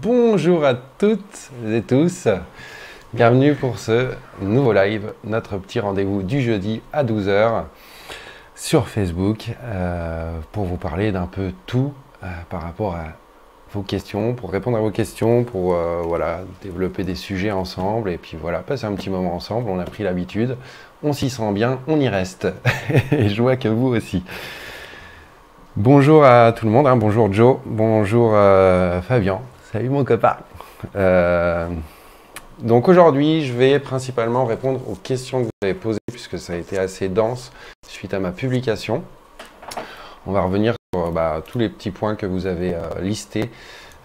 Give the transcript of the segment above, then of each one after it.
Bonjour à toutes et tous, bienvenue pour ce nouveau live, notre petit rendez-vous du jeudi à 12 h sur Facebook pour vous parler d'un peu tout par rapport à vos questions, pour répondre à vos questions, pour voilà, développer des sujets ensemble et puis voilà, passer un petit moment ensemble, on a pris l'habitude, on s'y sent bien, on y reste et je vois que vous aussi. Bonjour à tout le monde, hein. Bonjour Joe, bonjour Fabien, salut mon copain. Donc aujourd'hui, je vais principalement répondre aux questions que vous avez posées puisque ça a été assez dense suite à ma publication. On va revenir sur tous les petits points que vous avez listés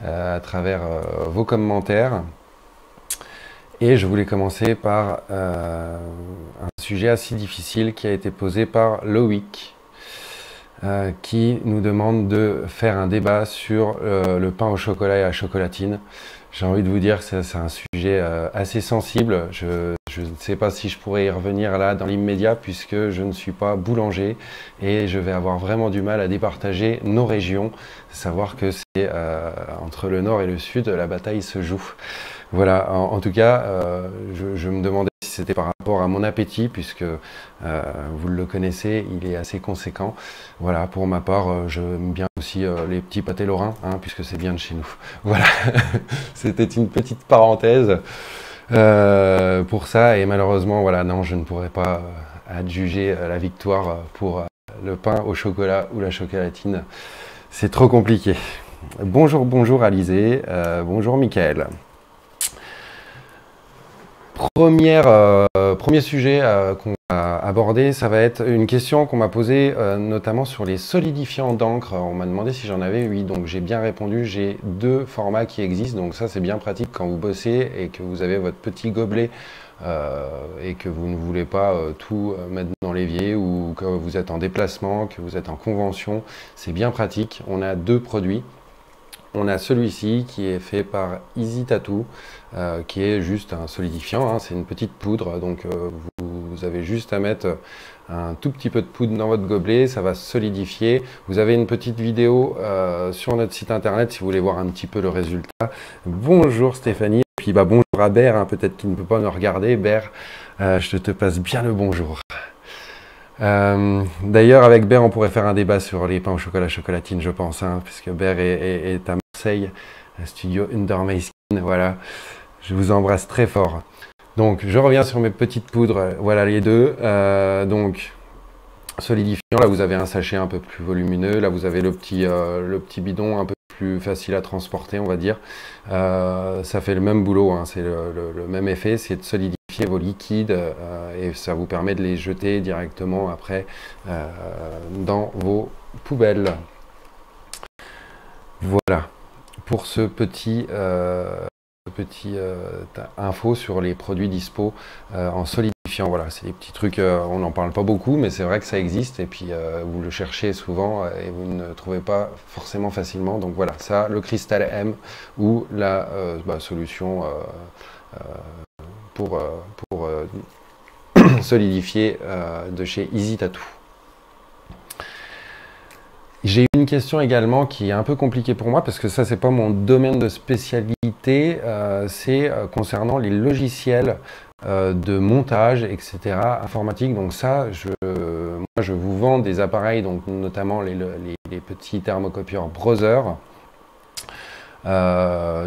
à travers vos commentaires. Et je voulais commencer par un sujet assez difficile qui a été posé par Loïc. Qui nous demande de faire un débat sur le pain au chocolat et la chocolatine. J'ai envie de vous dire que c'est un sujet assez sensible. Je ne sais pas si je pourrais y revenir là dans l'immédiat puisque je ne suis pas boulanger et je vais avoir vraiment du mal à départager nos régions. Savoir que c'est entre le nord et le sud, la bataille se joue. Voilà, en tout cas, je me demandais si c'était par rapport à mon appétit, puisque vous le connaissez, il est assez conséquent. Voilà, pour ma part, j'aime bien aussi les petits pâtés lorrains, hein, puisque c'est bien de chez nous. Voilà, c'était une petite parenthèse pour ça, et malheureusement, voilà, non, je ne pourrais pas adjuger la victoire pour le pain au chocolat ou la chocolatine. C'est trop compliqué. Bonjour, bonjour Alizé, bonjour Michael. Premier sujet qu'on va aborder, ça va être une question qu'on m'a posée notamment sur les solidifiants d'encre. On m'a demandé si j'en avais, oui, donc j'ai bien répondu. J'ai deux formats qui existent, donc ça c'est bien pratique quand vous bossez et que vous avez votre petit gobelet et que vous ne voulez pas tout mettre dans l'évier ou que vous êtes en déplacement, que vous êtes en convention. C'est bien pratique. On a deux produits. On a celui-ci qui est fait par Easy Tattoo, qui est juste un solidifiant, hein, c'est une petite poudre, donc vous avez juste à mettre un tout petit peu de poudre dans votre gobelet, ça va solidifier. Vous avez une petite vidéo sur notre site internet si vous voulez voir un petit peu le résultat. Bonjour Stéphanie, et puis bonjour à Ber, hein, peut-être qu'il ne peut pas nous regarder. Ber, je te passe bien le bonjour. D'ailleurs, avec Ber, on pourrait faire un débat sur les pains au chocolat chocolatine, je pense, hein, puisque Ber est à Marseille, studio Undermaiskin, voilà. Je vous embrasse très fort. Donc, je reviens sur mes petites poudres, voilà les deux. Donc, solidifiant, là vous avez un sachet un peu plus volumineux, là vous avez le petit bidon un peu plus facile à transporter, on va dire. Ça fait le même boulot, hein, c'est le même effet, c'est de solidifier vos liquides et ça vous permet de les jeter directement après dans vos poubelles. Voilà pour ce petit info sur les produits dispo en solidifiant. Voilà, c'est des petits trucs, on n'en parle pas beaucoup, mais c'est vrai que ça existe et puis vous le cherchez souvent et vous ne trouvez pas forcément facilement. Donc voilà, ça, le Cristal M ou la solution pour solidifier de chez Easy Tattoo. J'ai une question également qui est un peu compliquée pour moi parce que ça c'est pas mon domaine de spécialité, c'est concernant les logiciels de montage, etc. informatique. Donc ça, moi je vous vends des appareils, donc notamment les petits thermocopieurs Brother.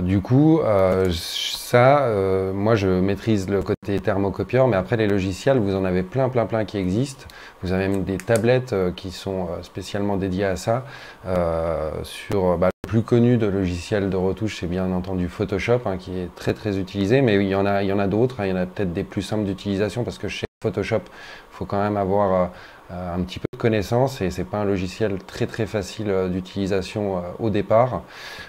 Du coup, moi je maîtrise le côté thermocopieur, mais après les logiciels, vous en avez plein qui existent. Vous avez même des tablettes qui sont spécialement dédiées à ça. Le plus connu de logiciels de retouche, c'est bien entendu Photoshop, hein, qui est très utilisé, mais il y en a d'autres, hein, il y en a peut-être des plus simples d'utilisation, parce que chez Photoshop, il faut quand même avoir un petit peu de connaissance et c'est pas un logiciel très facile d'utilisation au départ.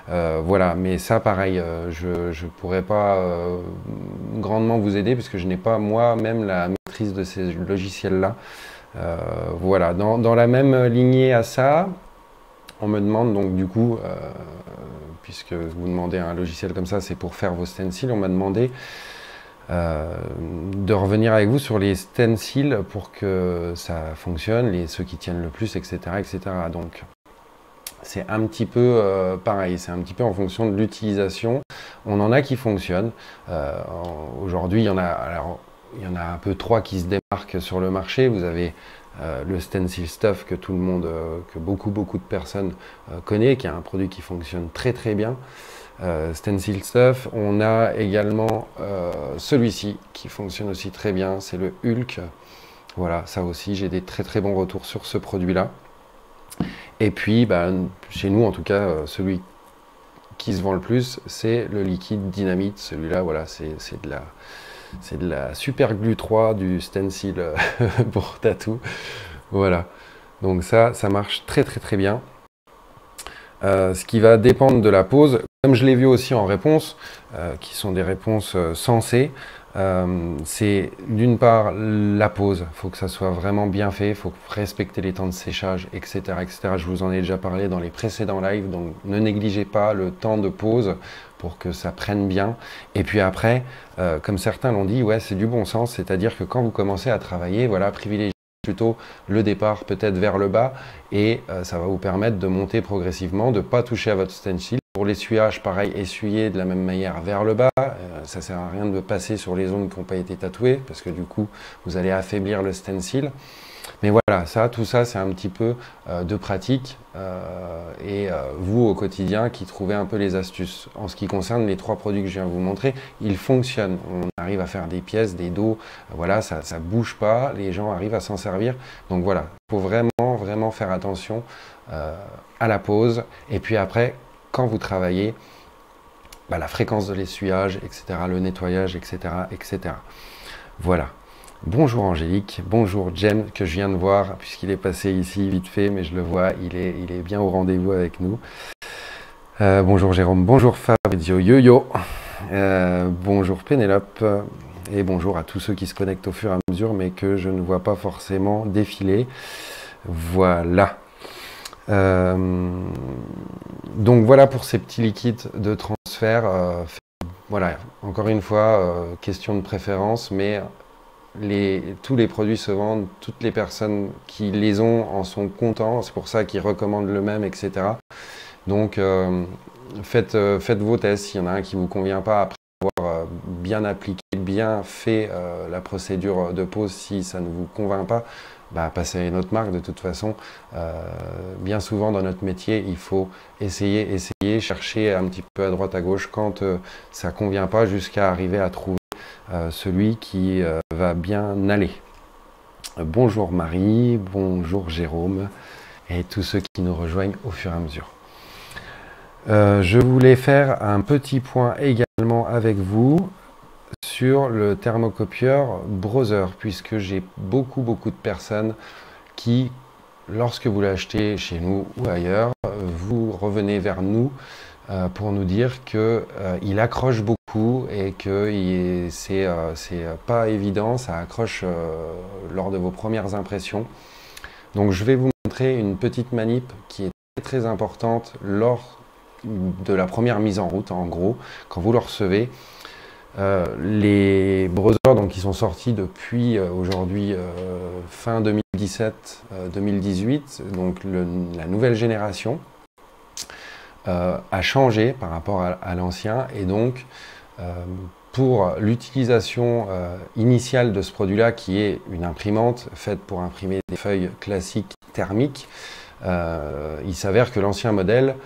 Voilà, mais ça pareil, je pourrais pas grandement vous aider puisque je n'ai pas moi-même la maîtrise de ces logiciels-là. Voilà, dans la même lignée à ça, on me demande donc du coup, puisque vous demandez un logiciel comme ça, c'est pour faire vos stencils, on m'a demandé de revenir avec vous sur les stencils pour que ça fonctionne, ceux qui tiennent le plus, etc. Donc, c'est un petit peu pareil, c'est un petit peu en fonction de l'utilisation. On en a qui fonctionnent. Aujourd'hui, il y en a un peu 3 qui se démarquent sur le marché. Vous avez le Stencil Stuff que tout le monde, que beaucoup de personnes connaissent, qui est un produit qui fonctionne très très bien. Stencil Stuff. On a également celui-ci qui fonctionne aussi très bien, c'est le Hulk. Voilà, ça aussi, j'ai des très bons retours sur ce produit-là. Et puis, chez nous, en tout cas, celui qui se vend le plus, c'est le liquide Dynamite. Celui-là, voilà, c'est de la Super Glue 3 du stencil pour tatou. Voilà, donc ça marche très bien. Ce qui va dépendre de la pose, comme je l'ai vu aussi en réponse, qui sont des réponses sensées, c'est d'une part la pose, il faut que ça soit vraiment bien fait, il faut respecter les temps de séchage, etc., etc. Je vous en ai déjà parlé dans les précédents lives, donc ne négligez pas le temps de pose pour que ça prenne bien. Et puis après, comme certains l'ont dit, ouais, c'est du bon sens, c'est-à-dire que quand vous commencez à travailler, voilà, privilégiez plutôt le départ peut-être vers le bas et ça va vous permettre de monter progressivement, de ne pas toucher à votre stencil. Pour l'essuyage, pareil, essuyer de la même manière vers le bas. Ça ne sert à rien de passer sur les zones qui n'ont pas été tatouées parce que du coup, vous allez affaiblir le stencil. Mais voilà, tout ça, c'est un petit peu de pratique et vous, au quotidien, qui trouvez un peu les astuces. En ce qui concerne les 3 produits que je viens de vous montrer, ils fonctionnent. On arrive à faire des pièces, des dos, voilà, ça ne bouge pas, les gens arrivent à s'en servir. Donc voilà, il faut vraiment faire attention à la pose. Et puis après, quand vous travaillez, la fréquence de l'essuyage, etc., le nettoyage, etc., etc. Voilà. Bonjour Angélique, bonjour Jem, que je viens de voir, puisqu'il est passé ici vite fait, mais je le vois, il est bien au rendez-vous avec nous. Bonjour Jérôme, bonjour Fabrizio Yo-Yo, bonjour Pénélope, et bonjour à tous ceux qui se connectent au fur et à mesure, mais que je ne vois pas forcément défiler. Voilà. Donc voilà pour ces petits liquides de transfert. Voilà, encore une fois, question de préférence, mais tous les produits se vendent, toutes les personnes qui les ont en sont contents, c'est pour ça qu'ils recommandent le même, etc. Donc faites vos tests, s'il y en a un qui ne vous convient pas, après avoir bien appliqué, bien fait la procédure de pose, si ça ne vous convainc pas, passez à une autre marque. De toute façon, bien souvent dans notre métier, il faut essayer, chercher un petit peu à droite à gauche quand ça ne convient pas, jusqu'à arriver à trouver celui qui va bien aller. Bonjour Marie, bonjour Jérôme et tous ceux qui nous rejoignent au fur et à mesure. Je voulais faire un petit point également avec vous sur le thermocopieur Brother, puisque j'ai beaucoup de personnes qui, lorsque vous l'achetez chez nous ou ailleurs, vous revenez vers nous pour nous dire qu'il accroche beaucoup et que c'est pas évident, ça accroche lors de vos premières impressions. Donc je vais vous montrer une petite manip qui est très importante lors de la première mise en route, en gros, quand vous le recevez. Les Brother, donc, qui sont sortis depuis aujourd'hui fin 2017-2018, donc la nouvelle génération a changé par rapport à l'ancien, et donc pour l'utilisation initiale de ce produit-là, qui est une imprimante faite pour imprimer des feuilles classiques thermiques, il s'avère que l'ancien modèle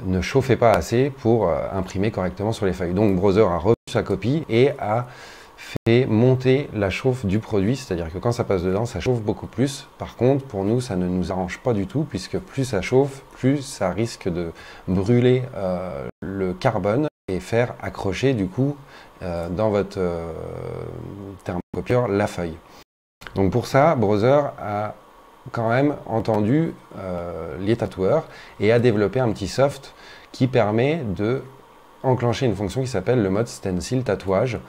ne chauffait pas assez pour imprimer correctement sur les feuilles. Donc Brother a revu sa copie et a fait monter la chauffe du produit, c'est-à-dire que quand ça passe dedans, ça chauffe beaucoup plus. Par contre, pour nous, ça ne nous arrange pas du tout, puisque plus ça chauffe, plus ça risque de brûler le carbone et faire accrocher du coup dans votre thermocopieur la feuille. Donc pour ça, Brother a quand même entendu les tatoueurs et a développé un petit soft qui permet de enclencher une fonction qui s'appelle le mode stencil tatouage,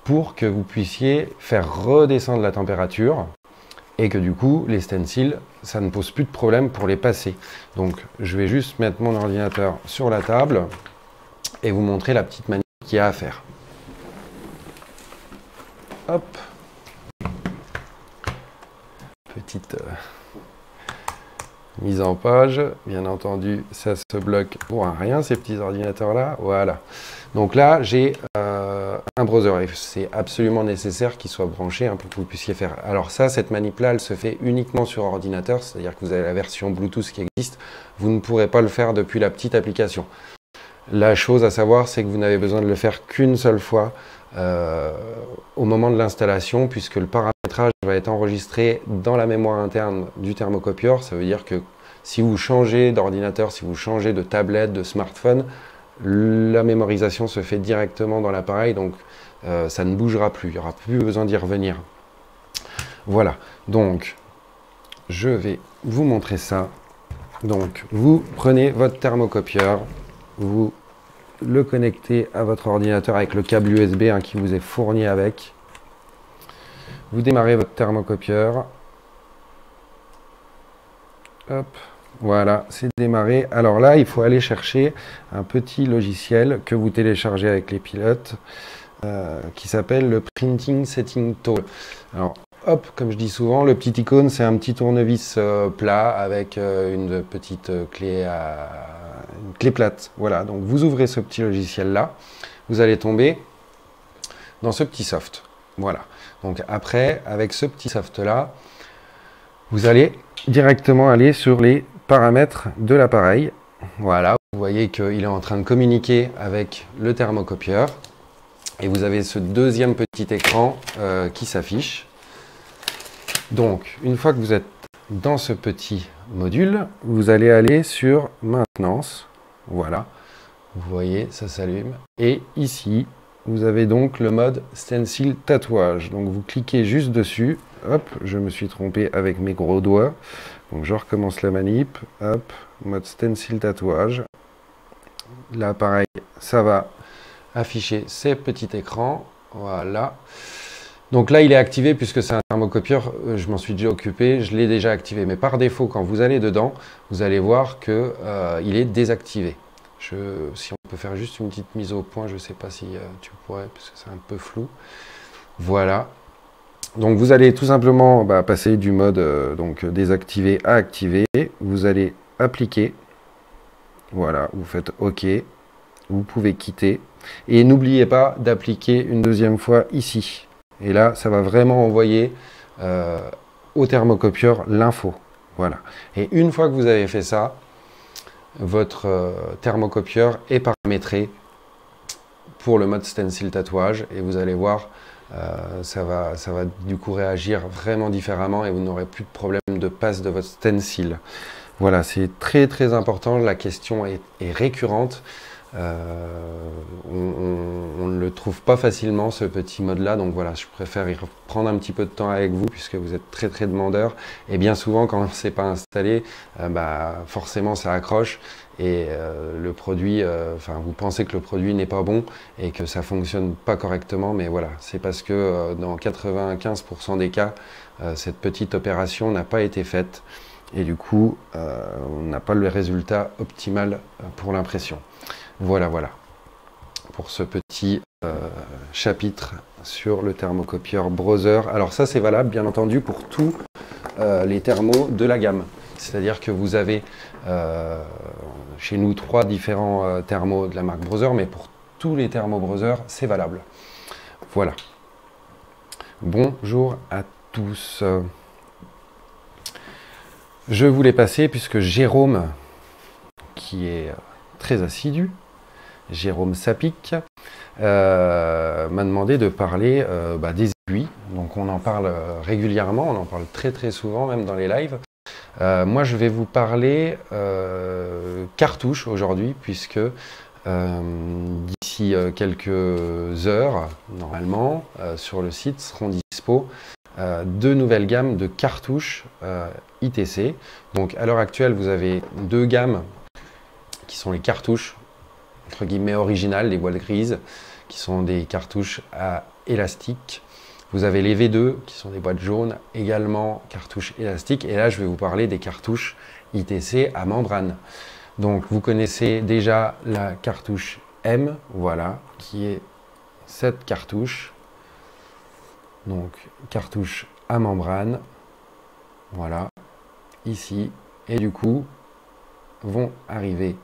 pour que vous puissiez faire redescendre la température et que du coup les stencils, ça ne pose plus de problème pour les passer. Donc je vais juste mettre mon ordinateur sur la table et vous montrer la petite manip qu'il y a à faire. Hop, petite mise en page. Bien entendu, ça se bloque pour un rien, ces petits ordinateurs-là. Voilà. Donc là, j'ai un browser et c'est absolument nécessaire qu'il soit branché pour que vous puissiez faire. Alors ça, cette manip-là, elle se fait uniquement sur ordinateur, c'est-à-dire que vous avez la version Bluetooth qui existe. Vous ne pourrez pas le faire depuis la petite application. La chose à savoir, c'est que vous n'avez besoin de le faire qu'une seule fois au moment de l'installation, puisque le paramétrage va être enregistré dans la mémoire interne du thermocopieur. Ça veut dire que si vous changez d'ordinateur, si vous changez de tablette, de smartphone, la mémorisation se fait directement dans l'appareil, donc ça ne bougera plus, il n'y aura plus besoin d'y revenir. Voilà, donc je vais vous montrer ça. Donc vous prenez votre thermocopieur, vous le connectez à votre ordinateur avec le câble USB qui vous est fourni avec. Vous démarrez votre thermocopieur. Hop, voilà, c'est démarré. Alors là, il faut aller chercher un petit logiciel que vous téléchargez avec les pilotes qui s'appelle le Printing Setting Tool. Alors, hop, comme je dis souvent, le petit icône, c'est un petit tournevis plat avec une petite clé une clé plate. Voilà, donc vous ouvrez ce petit logiciel-là, vous allez tomber dans ce petit soft. Voilà, donc après, avec ce petit soft-là, vous allez directement aller sur les paramètres de l'appareil. Voilà, vous voyez qu'il est en train de communiquer avec le thermocopieur. Et vous avez ce deuxième petit écran qui s'affiche. Donc, une fois que vous êtes dans ce petit module, vous allez aller sur Maintenance. Voilà, vous voyez, ça s'allume. Et ici, vous avez donc le mode Stencil Tatouage. Donc, vous cliquez juste dessus. Hop, je me suis trompé avec mes gros doigts. Donc, je recommence la manip. Hop, mode Stencil Tatouage. Là, pareil, ça va afficher ces petits écrans. Voilà. Donc là, il est activé puisque c'est un thermocopieur. Je m'en suis déjà occupé. Je l'ai déjà activé. Mais par défaut, quand vous allez dedans, vous allez voir qu'il est désactivé. Si on peut faire juste une petite mise au point, je ne sais pas si tu pourrais, parce que c'est un peu flou. Voilà. Donc vous allez tout simplement passer du mode désactivé à activé. Vous allez appliquer. Voilà, vous faites OK. Vous pouvez quitter. Et n'oubliez pas d'appliquer une deuxième fois ici. Et là, ça va vraiment envoyer au thermocopieur l'info. Voilà. Et une fois que vous avez fait ça, votre thermocopieur est paramétré pour le mode stencil tatouage. Et vous allez voir, ça va du coup réagir vraiment différemment et vous n'aurez plus de problème de passe de votre stencil. Voilà, c'est très très important. La question est récurrente. On ne le trouve pas facilement, ce petit mode là, donc voilà, je préfère y prendre un petit peu de temps avec vous puisque vous êtes très très demandeur et bien souvent quand c'est pas installé, forcément ça accroche et le produit, vous pensez que le produit n'est pas bon et que ça fonctionne pas correctement, mais voilà, c'est parce que dans 95% des cas, cette petite opération n'a pas été faite et du coup on n'a pas le résultat optimal pour l'impression. Voilà, pour ce petit chapitre sur le thermocopieur browser. Alors ça, c'est valable, bien entendu, pour tous les thermos de la gamme. C'est-à-dire que vous avez chez nous 3 différents thermos de la marque Browser, mais pour tous les thermos Browser, c'est valable. Voilà. Bonjour à tous. Je voulais passer, puisque Jérôme, qui est très assidu, Jérôme Sapic, m'a demandé de parler des aiguilles. Donc on en parle régulièrement, on en parle très très souvent, même dans les lives. Moi je vais vous parler cartouches aujourd'hui, puisque d'ici quelques heures, normalement, sur le site seront dispo 2 nouvelles gammes de cartouches ITC. Donc à l'heure actuelle, vous avez 2 gammes qui sont les cartouches entre guillemets originales, les boîtes grises, qui sont des cartouches à élastique. Vous avez les V2 qui sont des boîtes jaunes, également cartouches élastiques. Et là, je vais vous parler des cartouches ITC à membrane. Donc, vous connaissez déjà la cartouche M, voilà, qui est cette cartouche. Donc, cartouche à membrane, voilà, ici. Et du coup, vont arriver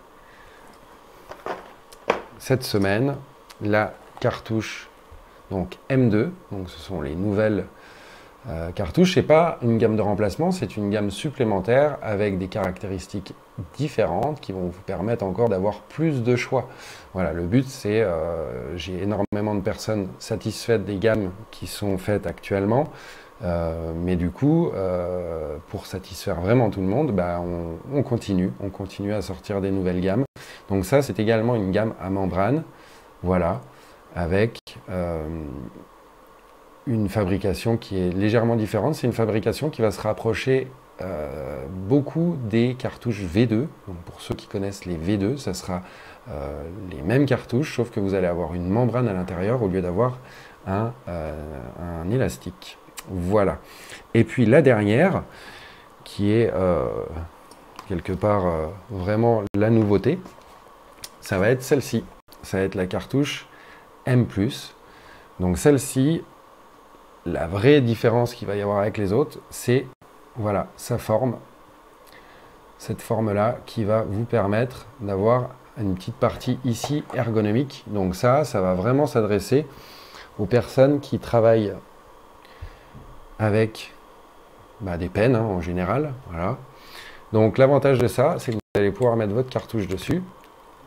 cette semaine la cartouche donc M2. Donc ce sont les nouvelles cartouches. Ce n'est pas une gamme de remplacement, c'est une gamme supplémentaire avec des caractéristiques différentes qui vont vous permettre encore d'avoir plus de choix. Voilà, le but c'est, j'ai énormément de personnes satisfaites des gammes qui sont faites actuellement, mais du coup, pour satisfaire vraiment tout le monde, bah, on continue à sortir des nouvelles gammes. Donc ça, c'est également une gamme à membrane, voilà, avec une fabrication qui est légèrement différente. C'est une fabrication qui va se rapprocher beaucoup des cartouches V2. Donc pour ceux qui connaissent les V2, ça sera les mêmes cartouches, sauf que vous allez avoir une membrane à l'intérieur au lieu d'avoir un élastique. Voilà. Et puis la dernière, qui est quelque part vraiment la nouveauté, ça va être celle-ci. Ça va être la cartouche M+. Donc celle-ci, la vraie différence qu'il va y avoir avec les autres, c'est voilà, sa forme. Cette forme-là qui va vous permettre d'avoir une petite partie ici ergonomique. Donc ça va vraiment s'adresser aux personnes qui travaillent avec des pennes en général. Voilà. Donc l'avantage de ça, c'est que vous allez pouvoir mettre votre cartouche dessus.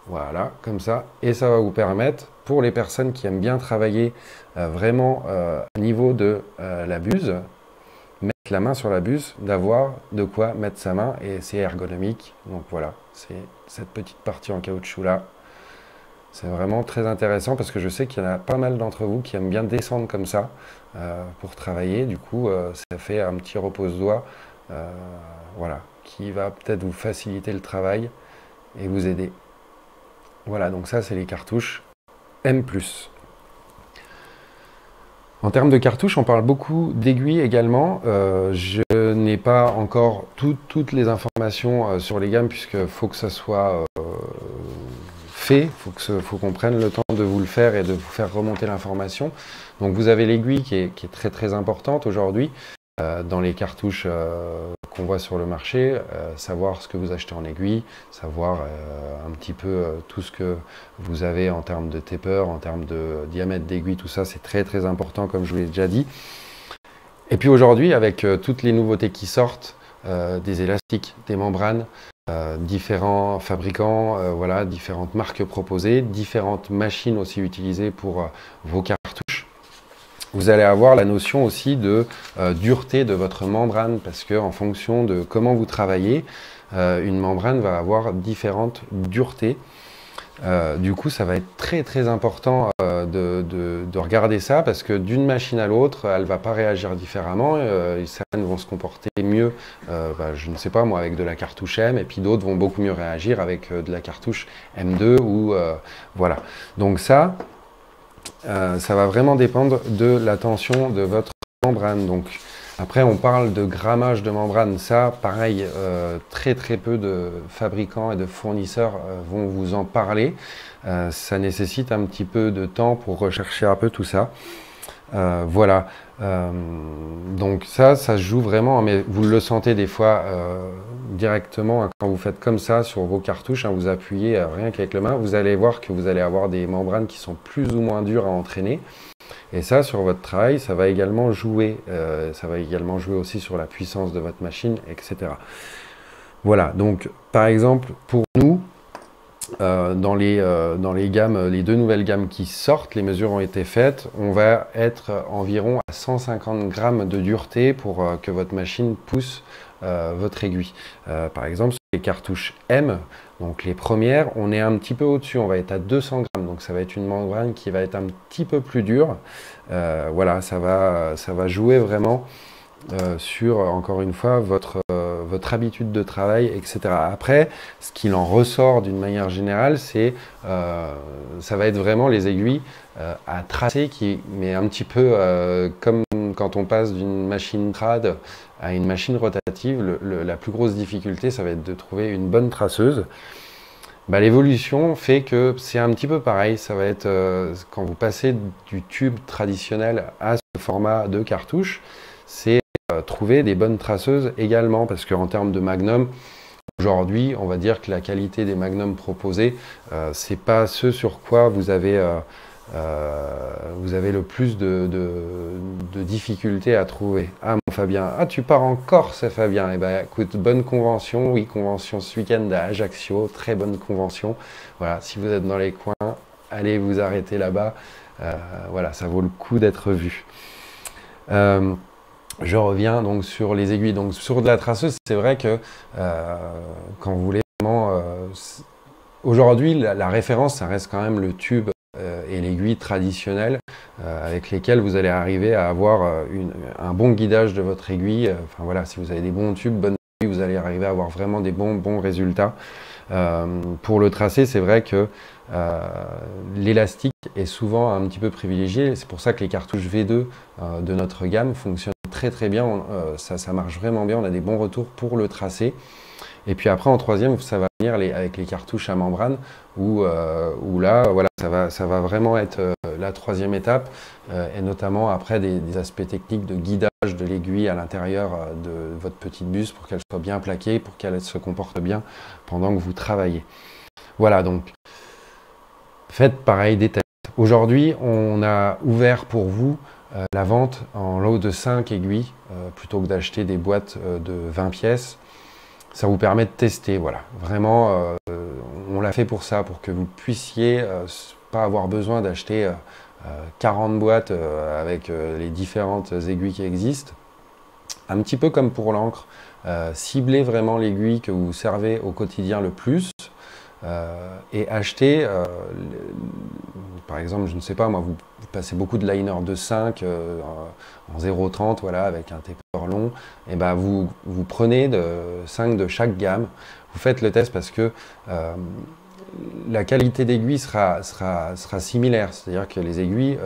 Voilà, comme ça. Et ça va vous permettre, pour les personnes qui aiment bien travailler vraiment au niveau de la buse, mettre la main sur la buse, d'avoir de quoi mettre sa main et c'est ergonomique. Donc voilà, c'est cette petite partie en caoutchouc là. C'est vraiment très intéressant parce que je sais qu'il y en a pas mal d'entre vous qui aiment bien descendre comme ça pour travailler. Du coup, ça fait un petit repose-doigt voilà, qui va peut-être vous faciliter le travail et vous aider. Voilà, donc ça, c'est les cartouches M+. En termes de cartouches, on parle beaucoup d'aiguilles également. Je n'ai pas encore toutes les informations sur les gammes puisqu'il faut que ça soit fait, il faut qu'on prenne le temps de vous le faire et de vous faire remonter l'information. Donc vous avez l'aiguille qui est très très importante aujourd'hui dans les cartouches qu'on voit sur le marché, savoir ce que vous achetez en aiguille, savoir un petit peu tout ce que vous avez en termes de taper, en termes de diamètre d'aiguille, tout ça c'est très très important comme je vous l'ai déjà dit. Et puis aujourd'hui avec toutes les nouveautés qui sortent, des élastiques, des membranes, différents fabricants, voilà, différentes marques proposées, différentes machines aussi utilisées pour vos cartouches. Vous allez avoir la notion aussi de dureté de votre membrane parce que en fonction de comment vous travaillez, une membrane va avoir différentes duretés. Du coup, ça va être très très important de regarder ça parce que d'une machine à l'autre, elle ne va pas réagir différemment. Certaines vont se comporter mieux, je ne sais pas moi, avec de la cartouche M et puis d'autres vont beaucoup mieux réagir avec de la cartouche M2 ou voilà. Donc ça va vraiment dépendre de la tension de votre membrane. Donc, après, on parle de grammage de membrane. Ça, pareil, très très peu de fabricants et de fournisseurs vont vous en parler. Ça nécessite un petit peu de temps pour rechercher un peu tout ça. Voilà. Donc ça se joue vraiment, mais vous le sentez des fois directement quand vous faites comme ça sur vos cartouches, vous appuyez rien qu'avec le main, vous allez voir que vous allez avoir des membranes qui sont plus ou moins dures à entraîner. Et ça, sur votre travail, ça va également jouer aussi sur la puissance de votre machine, etc. Voilà, donc par exemple, pour nous, dans les gammes, les deux nouvelles gammes qui sortent, les mesures ont été faites, on va être environ à 150 grammes de dureté pour que votre machine pousse votre aiguille. Par exemple, sur les cartouches M, donc les premières, on est un petit peu au-dessus, on va être à 200 grammes, donc ça va être une membrane qui va être un petit peu plus dure. Voilà, ça va jouer vraiment sur, encore une fois, votre habitude de travail, etc. Après, ce qu'il en ressort d'une manière générale, c'est ça va être vraiment les aiguilles à tracer, mais un petit peu comme quand on passe d'une machine trad à une machine rotative, la plus grosse difficulté, ça va être de trouver une bonne traceuse. L'évolution fait que c'est un petit peu pareil, ça va être quand vous passez du tube traditionnel à ce format de cartouche, c'est trouver des bonnes traceuses également, parce qu'en termes de magnum, aujourd'hui, on va dire que la qualité des magnums proposés, c'est pas ce sur quoi vous avez le plus de difficultés à trouver. Ah mon Fabien, ah tu pars en Corse Fabien, eh ben écoute, bonne convention, oui convention ce week-end à Ajaccio, très bonne convention. Voilà, si vous êtes dans les coins, allez vous arrêter là-bas, voilà, ça vaut le coup d'être vu. Je reviens donc sur les aiguilles, donc sur de la traceuse, c'est vrai que quand vous voulez vraiment... aujourd'hui, la référence, ça reste quand même le tube et l'aiguille traditionnelle avec lesquels vous allez arriver à avoir un bon guidage de votre aiguille. Enfin voilà, si vous avez des bons tubes, bonnes aiguilles, vous allez arriver à avoir vraiment des bons résultats. Pour le tracé, c'est vrai que l'élastique est souvent un petit peu privilégié. C'est pour ça que les cartouches V2 de notre gamme fonctionnent très bien. Ça marche vraiment bien. On a des bons retours pour le tracé. Et puis après, en troisième, ça va venir avec les cartouches à membrane où là, voilà, ça va vraiment être la troisième étape et notamment après des aspects techniques de guidage de l'aiguille à l'intérieur de votre petite buse pour qu'elle soit bien plaquée, pour qu'elle se comporte bien pendant que vous travaillez. Voilà, donc faites pareil des tests. Aujourd'hui, on a ouvert pour vous la vente en lot de 5 aiguilles plutôt que d'acheter des boîtes de 20 pièces. Ça vous permet de tester, voilà. Vraiment, on l'a fait pour ça, pour que vous puissiez pas avoir besoin d'acheter 40 boîtes avec les différentes aiguilles qui existent. Un petit peu comme pour l'encre, ciblez vraiment l'aiguille que vous servez au quotidien le plus et achetez, par exemple, je ne sais pas, moi, vous passez beaucoup de liner de 5 en 0,30, voilà, avec un taper long, et ben vous prenez 5 de chaque gamme, vous faites le test parce que la qualité d'aiguille sera similaire, c'est-à-dire que les aiguilles,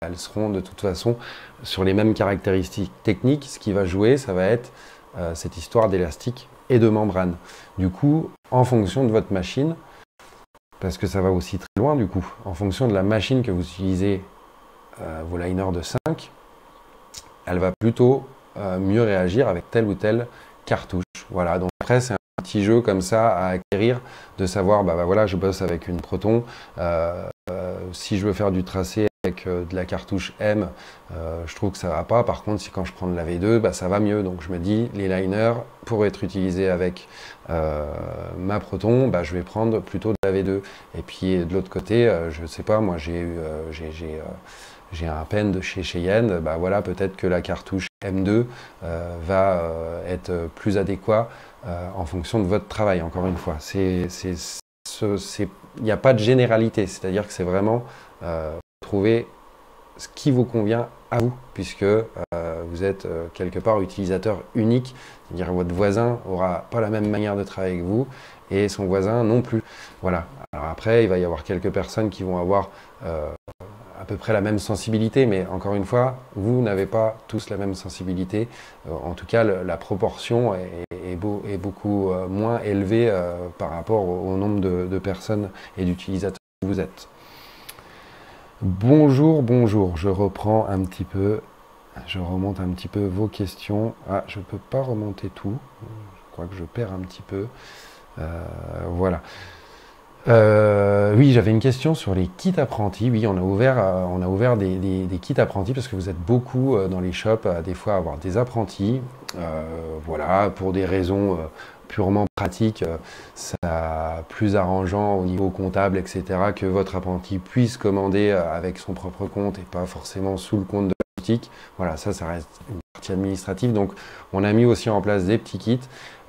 elles seront de toute façon sur les mêmes caractéristiques techniques. Ce qui va jouer, ça va être cette histoire d'élastique et de membrane. Du coup, en fonction de votre machine, parce que ça va aussi très loin du coup, en fonction de la machine que vous utilisez, vos liners de 5, elle va plutôt mieux réagir avec telle ou telle cartouche. Voilà, donc après c'est un petit jeu comme ça à acquérir, de savoir, bah voilà, je bosse avec une Proton, si je veux faire du tracé avec de la cartouche M, je trouve que ça va pas. Par contre, si quand je prends de la V2, bah, ça va mieux. Donc je me dis, les liners, pour être utilisés avec ma Proton, bah, je vais prendre plutôt de la V2. Et puis de l'autre côté, je sais pas, moi j'ai un pen de chez Cheyenne, bah, voilà, peut-être que la cartouche M2 va être plus adéquat en fonction de votre travail, encore une fois. Il n'y a pas de généralité, c'est-à-dire que c'est vraiment trouver ce qui vous convient à vous, puisque vous êtes quelque part utilisateur unique, c'est-à-dire que votre voisin n'aura pas la même manière de travailler que vous, et son voisin non plus. Voilà. Alors après, il va y avoir quelques personnes qui vont avoir à peu près la même sensibilité, mais encore une fois, vous n'avez pas tous la même sensibilité. En tout cas, la proportion est beaucoup moins élevée par rapport au nombre de personnes et d'utilisateurs que vous êtes. Bonjour, je reprends un petit peu, je remonte un petit peu vos questions. Ah, je ne peux pas remonter tout, je crois que je perds un petit peu. Voilà. Oui, j'avais une question sur les kits apprentis. Oui, on a ouvert des kits apprentis parce que vous êtes beaucoup dans les shops des fois à avoir des apprentis. Voilà, pour des raisons purement pratiques, ça plus arrangeant au niveau comptable, etc., que votre apprenti puisse commander avec son propre compte et pas forcément sous le compte de la boutique. Voilà, ça reste une partie administrative. Donc, on a mis aussi en place des petits kits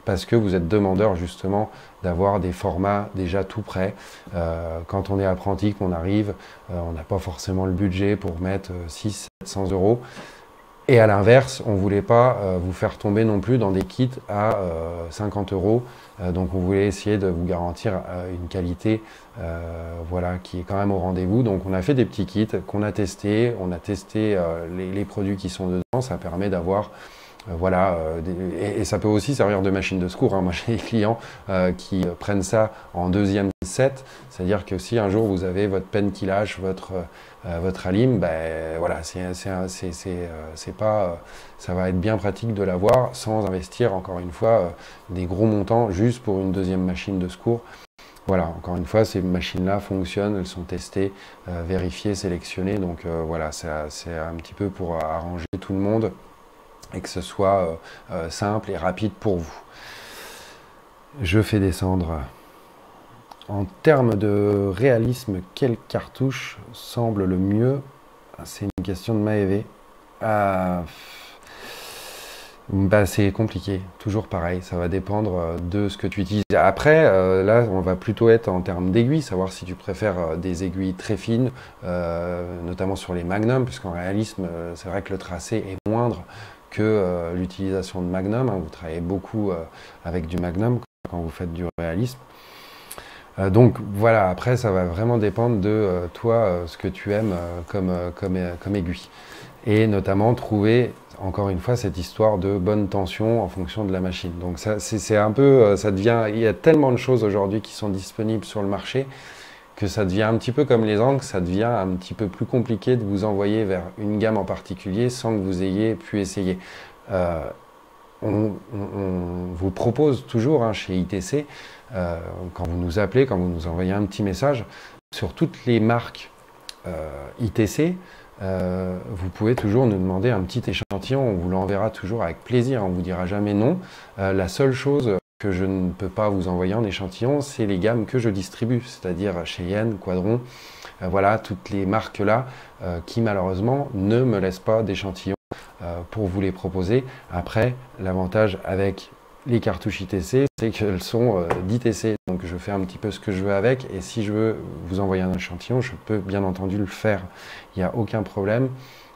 parce que vous êtes demandeur justement d'avoir des formats déjà tout prêts. Quand on est apprenti, qu'on arrive, on n'a pas forcément le budget pour mettre 600-700 €. Et à l'inverse, on ne voulait pas vous faire tomber non plus dans des kits à 50 €. Donc on voulait essayer de vous garantir une qualité voilà, qui est quand même au rendez-vous. Donc on a fait des petits kits qu'on a testés. On a testé les produits qui sont dedans. Ça permet d'avoir Voilà, et ça peut aussi servir de machine de secours, hein. Moi, j'ai des clients qui prennent ça en deuxième set, c'est-à-dire que si un jour vous avez votre penne qui lâche, votre alim, ben voilà, c'est pas, ça va être bien pratique de l'avoir sans investir encore une fois des gros montants juste pour une deuxième machine de secours. Voilà, encore une fois, ces machines-là fonctionnent, elles sont testées, vérifiées, sélectionnées, donc voilà, c'est un petit peu pour arranger tout le monde et que ce soit simple et rapide pour vous. Je fais descendre. En termes de réalisme, quelle cartouche semble le mieux? C'est une question de Maëvé. Bah, c'est compliqué, toujours pareil, ça va dépendre de ce que tu utilises. Après, là, on va plutôt être en termes d'aiguilles, savoir si tu préfères des aiguilles très fines, notamment sur les Magnum, puisqu'en réalisme, c'est vrai que le tracé est moindre que l'utilisation de Magnum, hein. Vous travaillez beaucoup avec du Magnum quand vous faites du réalisme. Donc voilà, après, ça va vraiment dépendre de toi, ce que tu aimes comme aiguille. Et notamment trouver, encore une fois, cette histoire de bonne tension en fonction de la machine. Donc ça, c'est un peu, ça devient, il y a tellement de choses aujourd'hui qui sont disponibles sur le marché que ça devient un petit peu comme les angles, ça devient un petit peu plus compliqué de vous envoyer vers une gamme en particulier sans que vous ayez pu essayer. On vous propose toujours hein, chez ITC, quand vous nous appelez, quand vous nous envoyez un petit message, sur toutes les marques ITC, vous pouvez toujours nous demander un petit échantillon, on vous l'enverra toujours avec plaisir, on ne vous dira jamais non. La seule chose que je ne peux pas vous envoyer en échantillon, c'est les gammes que je distribue, c'est-à-dire Cheyenne, Quadron, voilà, toutes les marques-là qui malheureusement ne me laissent pas d'échantillon pour vous les proposer. Après, l'avantage avec les cartouches ITC, c'est qu'elles sont d'ITC, donc je fais un petit peu ce que je veux avec, et si je veux vous envoyer un échantillon, je peux bien entendu le faire. Il n'y a aucun problème,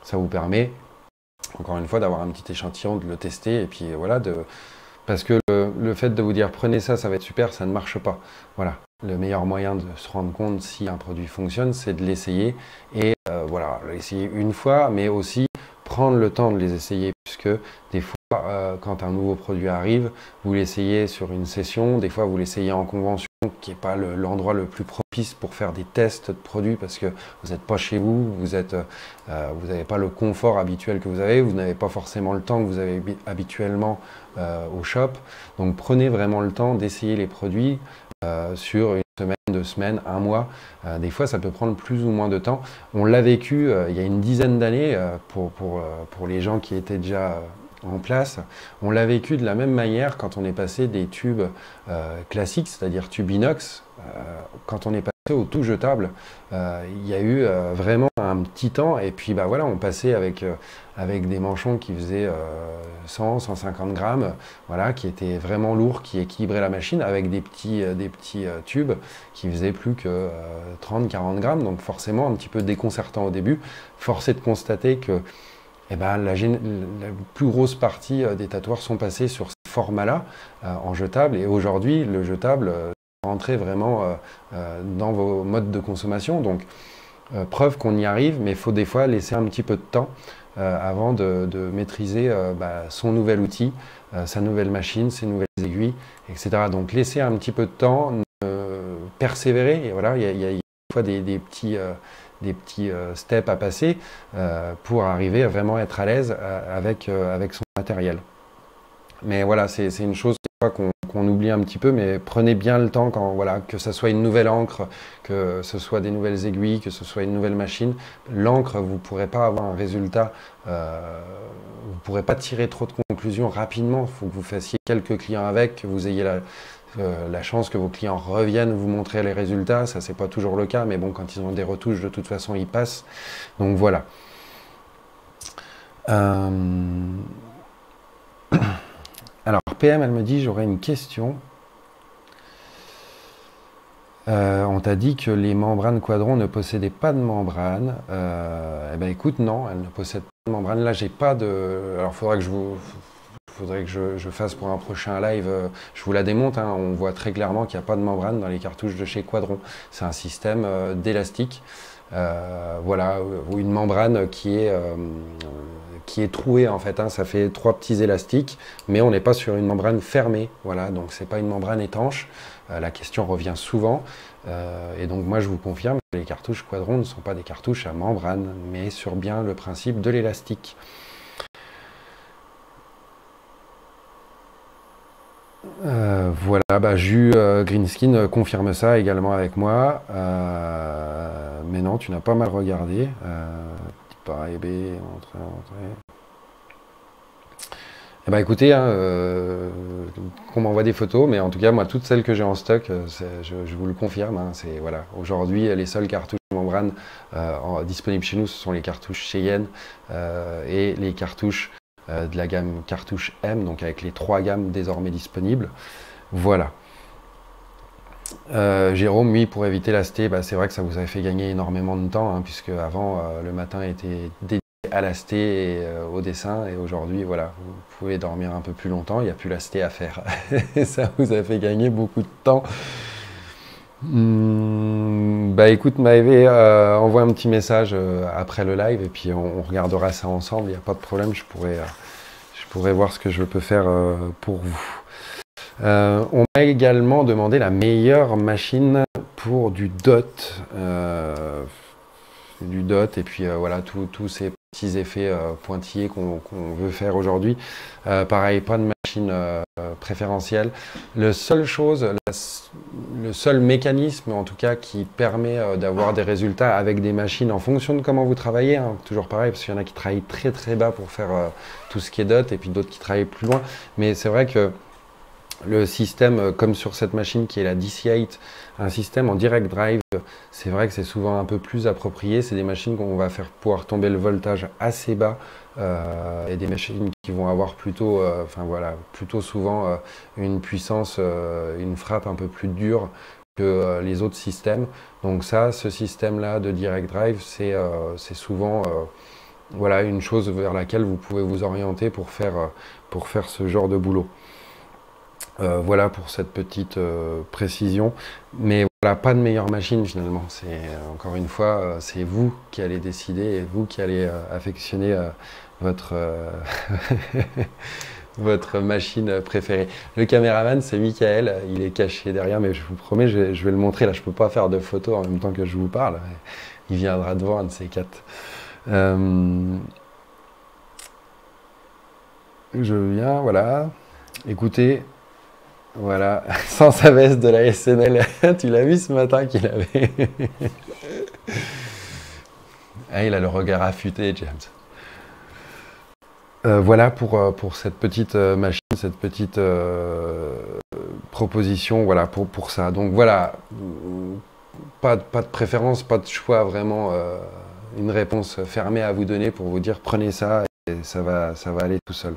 ça vous permet, encore une fois, d'avoir un petit échantillon, de le tester, et puis voilà, parce que le fait de vous dire prenez ça, ça va être super, ça ne marche pas. Voilà, le meilleur moyen de se rendre compte si un produit fonctionne, c'est de l'essayer, et voilà, l'essayer une fois, mais aussi prendre le temps de les essayer, puisque des fois, quand un nouveau produit arrive, vous l'essayez sur une session, des fois vous l'essayez en convention, qui n'est pas l'endroit le plus propice pour faire des tests de produits, parce que vous n'êtes pas chez vous, vous n'avez pas le confort habituel que vous avez, vous n'avez pas forcément le temps que vous avez habituellement au shop. Donc prenez vraiment le temps d'essayer les produits sur une semaine, 2 semaines, 1 mois. Des fois, ça peut prendre plus ou moins de temps. On l'a vécu il y a une dizaine d'années pour les gens qui étaient déjà en place. On l'a vécu de la même manière quand on est passé des tubes classiques, c'est-à-dire tubes inox. Quand on est passé au tout jetable, il y a eu vraiment un petit temps, et puis bah voilà, on passait avec des manchons qui faisaient 100, 150 grammes, voilà, qui étaient vraiment lourds, qui équilibraient la machine, avec des petits tubes qui faisaient plus que 30, 40 grammes, donc forcément un petit peu déconcertant au début. Force est de constater que eh ben, la plus grosse partie des tatoueurs sont passés sur ce format-là, en jetable, et aujourd'hui, le jetable rentrer vraiment dans vos modes de consommation. Donc, preuve qu'on y arrive, mais il faut des fois laisser un petit peu de temps avant de maîtriser son nouvel outil, sa nouvelle machine, ses nouvelles aiguilles, etc. Donc, laisser un petit peu de temps, persévérer, et voilà, il y a des fois des petits steps à passer pour arriver à vraiment être à l'aise avec son matériel. Mais voilà, c'est une chose qu'on oublie un petit peu, mais prenez bien le temps, voilà, que ce soit une nouvelle encre, que ce soit des nouvelles aiguilles, que ce soit une nouvelle machine. L'encre, vous ne pourrez pas avoir un résultat, vous ne pourrez pas tirer trop de conclusions rapidement. Il faut que vous fassiez quelques clients avec, que vous ayez la chance que vos clients reviennent vous montrer les résultats. Ça, c'est pas toujours le cas, mais bon, quand ils ont des retouches, de toute façon, ils passent. Donc voilà. Alors, PM, elle me dit, j'aurais une question. On t'a dit que les membranes Quadron ne possédaient pas de membrane. Eh ben écoute, non, elles ne possèdent pas de membrane. Là, j'ai pas de... Alors, faudrait que je fasse pour un prochain live, je vous la démonte, hein. On voit très clairement qu'il n'y a pas de membrane dans les cartouches de chez Quadron. C'est un système d'élastique. Voilà, ou une membrane qui est qui est trouée en fait, hein. Ça fait 3 petits élastiques, mais on n'est pas sur une membrane fermée, voilà, donc c'est pas une membrane étanche. La question revient souvent, et donc moi je vous confirme que les cartouches Quadron ne sont pas des cartouches à membrane, mais sur bien le principe de l'élastique. Voilà, bah, Jus Greenskin confirme ça également avec moi. Mais non, tu n'as pas mal regardé. Pareil, B, entrée. Eh ben écoutez, hein, qu'on m'envoie des photos, mais en tout cas, moi, toutes celles que j'ai en stock, je vous le confirme. Hein, voilà. Aujourd'hui, les seules cartouches membrane disponibles chez nous, ce sont les cartouches Cheyenne et les cartouches de la gamme cartouche M, donc avec les 3 gammes désormais disponibles. Voilà. Jérôme, lui, pour éviter l'asté, bah, c'est vrai que ça vous avait fait gagner énormément de temps, hein, puisque avant le matin était dédié à l'asté et au dessin, et aujourd'hui, voilà, vous pouvez dormir un peu plus longtemps, il n'y a plus l'asté à faire. Et ça vous a fait gagner beaucoup de temps. Bah écoute Maëvé, envoie un petit message après le live et puis on regardera ça ensemble, il n'y a pas de problème, je pourrais voir ce que je peux faire pour vous. On m'a également demandé la meilleure machine pour du dot, et puis voilà, tous ces petits effets pointillés qu'on veut faire aujourd'hui. Pareil, pas de machine préférentielle. Le seul mécanisme en tout cas qui permet d'avoir des résultats avec des machines en fonction de comment vous travaillez, hein, toujours pareil, parce qu'il y en a qui travaillent très très bas pour faire tout ce qui est dot et puis d'autres qui travaillent plus loin. Mais c'est vrai que le système, comme sur cette machine qui est la DC8, un système en direct drive, c'est vrai que c'est souvent un peu plus approprié. C'est des machines qu'on va faire pouvoir tomber le voltage assez bas et des machines qui vont avoir plutôt, plutôt souvent une puissance, une frappe un peu plus dure que les autres systèmes. Donc ça, ce système-là de direct drive, c'est souvent voilà, une chose vers laquelle vous pouvez vous orienter pour faire ce genre de boulot. Voilà pour cette petite précision, mais voilà, pas de meilleure machine finalement. C'est encore une fois, c'est vous qui allez décider et vous qui allez affectionner votre votre machine préférée. Le caméraman, c'est Michael, il est caché derrière, mais je vous promets, je vais le montrer. Là, je peux pas faire de photos en même temps que je vous parle. Il viendra devant un de ces 4. Je viens, voilà. Écoutez. Voilà, sans sa veste de la SNL. Tu l'as vu ce matin qu'il avait. Ah, il a le regard affûté, James. Voilà pour cette petite machine, cette petite proposition, voilà, pour ça. Donc voilà, pas de préférence, pas de choix, vraiment une réponse fermée à vous donner pour vous dire prenez ça et ça va aller tout seul.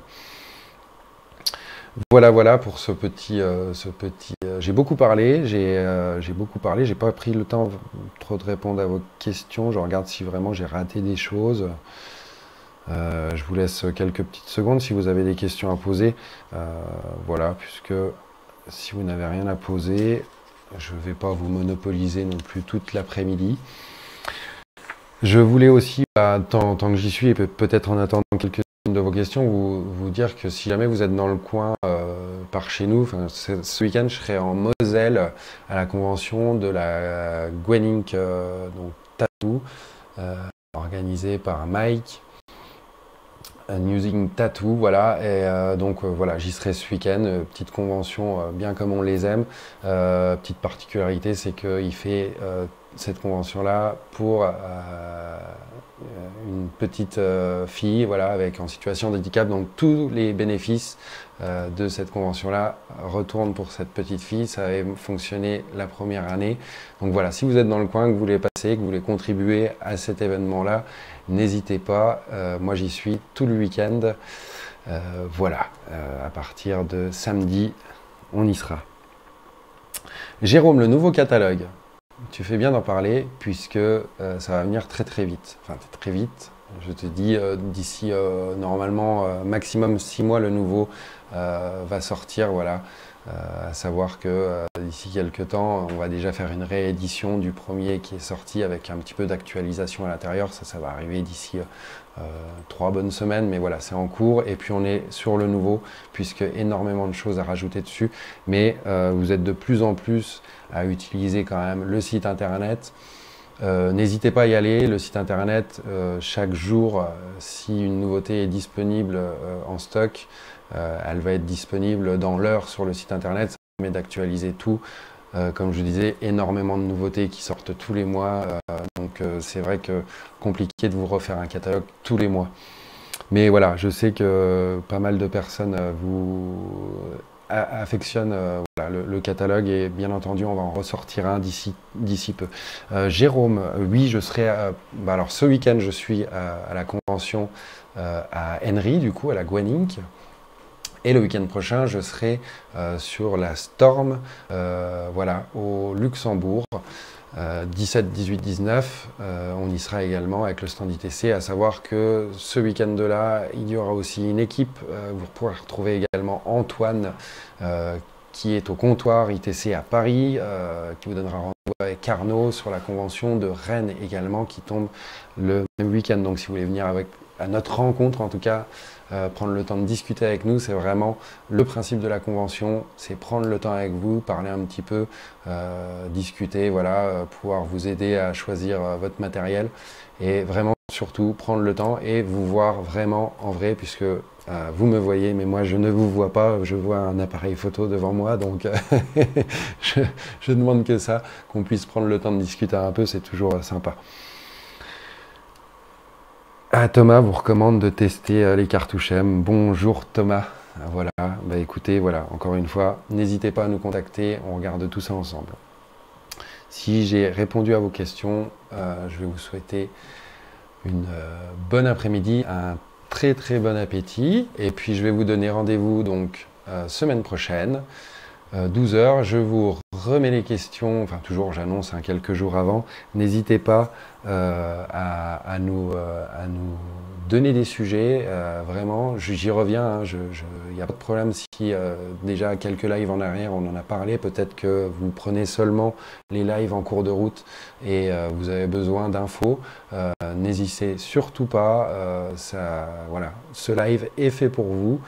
Voilà pour ce petit. J'ai beaucoup parlé, j'ai pas pris le temps trop de répondre à vos questions. Je regarde si vraiment j'ai raté des choses. Je vous laisse quelques petites secondes si vous avez des questions à poser. Voilà, puisque si vous n'avez rien à poser, je ne vais pas vous monopoliser non plus toute l'après-midi. Je voulais aussi, tant que j'y suis, et peut-être en attendant quelques de vos questions, vous dire que si jamais vous êtes dans le coin par chez nous, ce week-end je serai en Moselle à la convention de la Gwening donc Tattoo, organisée par Mike, Using Tattoo, voilà, et donc voilà, j'y serai ce week-end, petite convention bien comme on les aime. Petite particularité, c'est qu'il fait cette convention-là pour une petite fille, voilà, en situation de handicap. Donc tous les bénéfices de cette convention-là retournent pour cette petite fille. Ça avait fonctionné la première année. Donc voilà, si vous êtes dans le coin, que vous voulez passer, que vous voulez contribuer à cet événement-là, n'hésitez pas. Moi, j'y suis tout le week-end. Voilà, à partir de samedi, on y sera. Jérôme, le nouveau catalogue. Tu fais bien d'en parler puisque ça va venir très très vite. Enfin, très vite. Je te dis, d'ici normalement maximum 6 mois, le nouveau va sortir. Voilà. À savoir que d'ici quelques temps, on va déjà faire une réédition du premier qui est sorti avec un petit peu d'actualisation à l'intérieur. Ça va arriver d'ici 3 bonnes semaines, mais voilà, c'est en cours. Et puis on est sur le nouveau, puisque énormément de choses à rajouter dessus. Mais vous êtes de plus en plus à utiliser quand même le site internet. N'hésitez pas à y aller, le site internet, chaque jour, si une nouveauté est disponible en stock, elle va être disponible dans l'heure sur le site internet. Ça permet d'actualiser tout. Comme je disais, énormément de nouveautés qui sortent tous les mois. Donc c'est vrai que compliqué de vous refaire un catalogue tous les mois. Mais voilà, je sais que pas mal de personnes affectionnent voilà, le catalogue et bien entendu on va en ressortir un d'ici peu. Jérôme, oui, je serai alors ce week-end je suis à la convention à Henry, du coup à la Gweninck. Et le week-end prochain, je serai sur la Storm, voilà, au Luxembourg, 17, 18, 19. On y sera également avec le stand ITC, à savoir que ce week-end-là, il y aura aussi une équipe. Vous pourrez retrouver également Antoine, qui est au comptoir ITC à Paris, qui vous donnera rendez-vous avec Arnaud sur la convention de Rennes également, qui tombe le même week-end. Donc si vous voulez venir à notre rencontre, en tout cas, prendre le temps de discuter avec nous, c'est vraiment le principe de la convention, c'est prendre le temps avec vous, parler un petit peu, discuter, voilà, pouvoir vous aider à choisir votre matériel et vraiment surtout prendre le temps et vous voir vraiment en vrai, puisque vous me voyez, mais moi je ne vous vois pas, je vois un appareil photo devant moi, donc je demande que ça, qu'on puisse prendre le temps de discuter un peu, c'est toujours sympa. Ah, Thomas vous recommande de tester les cartouches M. Bonjour Thomas. Voilà, bah écoutez, voilà, encore une fois, n'hésitez pas à nous contacter, on regarde tout ça ensemble. Si j'ai répondu à vos questions, je vais vous souhaiter une bonne après-midi, un très très bon appétit, et puis je vais vous donner rendez-vous donc semaine prochaine. 12 h, je vous remets les questions, enfin toujours j'annonce quelques jours avant, n'hésitez pas à nous donner des sujets, vraiment, j'y reviens, il n'y a pas de problème si déjà quelques lives en arrière on en a parlé, peut-être que vous prenez seulement les lives en cours de route et vous avez besoin d'infos, n'hésitez surtout pas, voilà, ce live est fait pour vous,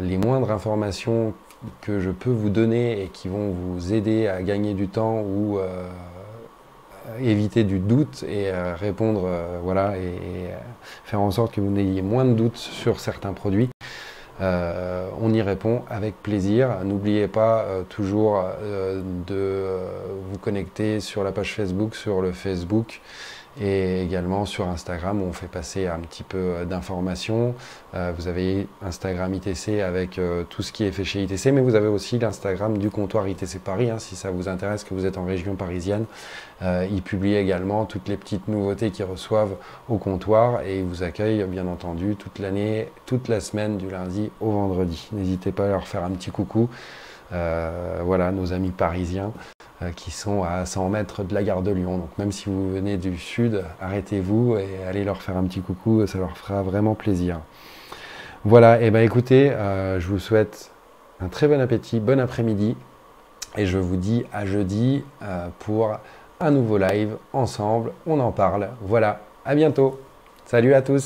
les moindres informations que je peux vous donner et qui vont vous aider à gagner du temps ou éviter du doute et répondre, voilà, et faire en sorte que vous n'ayez moins de doutes sur certains produits. On y répond avec plaisir. N'oubliez pas toujours de vous connecter sur la page Facebook, sur le Facebook, et également sur Instagram où on fait passer un petit peu d'informations. Vous avez Instagram ITC avec tout ce qui est fait chez ITC, mais vous avez aussi l'Instagram du comptoir ITC Paris, hein, si ça vous intéresse, que vous êtes en région parisienne. Ils publient également toutes les petites nouveautés qu'ils reçoivent au comptoir et ils vous accueillent bien entendu toute l'année, toute la semaine, du lundi au vendredi. N'hésitez pas à leur faire un petit coucou. Voilà, nos amis parisiens qui sont à 100 mètres de la gare de Lyon. Donc même si vous venez du sud, arrêtez-vous et allez leur faire un petit coucou, ça leur fera vraiment plaisir. Voilà, et ben écoutez, je vous souhaite un très bon appétit, bon après-midi, et je vous dis à jeudi pour un nouveau live ensemble, on en parle. Voilà, à bientôt. Salut à tous.